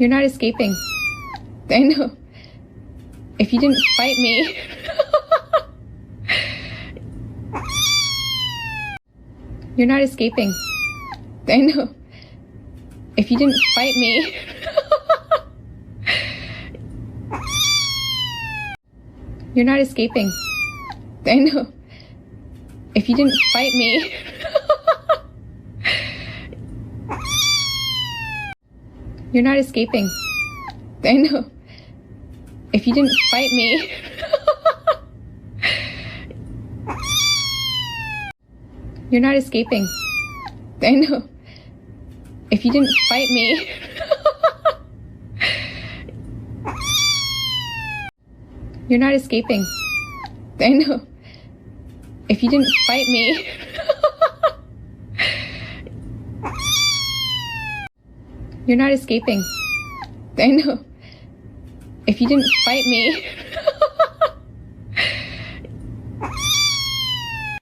You're not escaping. I know. If you didn't fight me. You're not escaping. I know. If you didn't fight me. You're not escaping. I know. If you didn't fight me. You're not escaping. I know. If you didn't fight me. You're not escaping. I know. If you didn't fight me. You're not escaping. I know. If you didn't fight me. You're not escaping. I know. If you didn't fight me.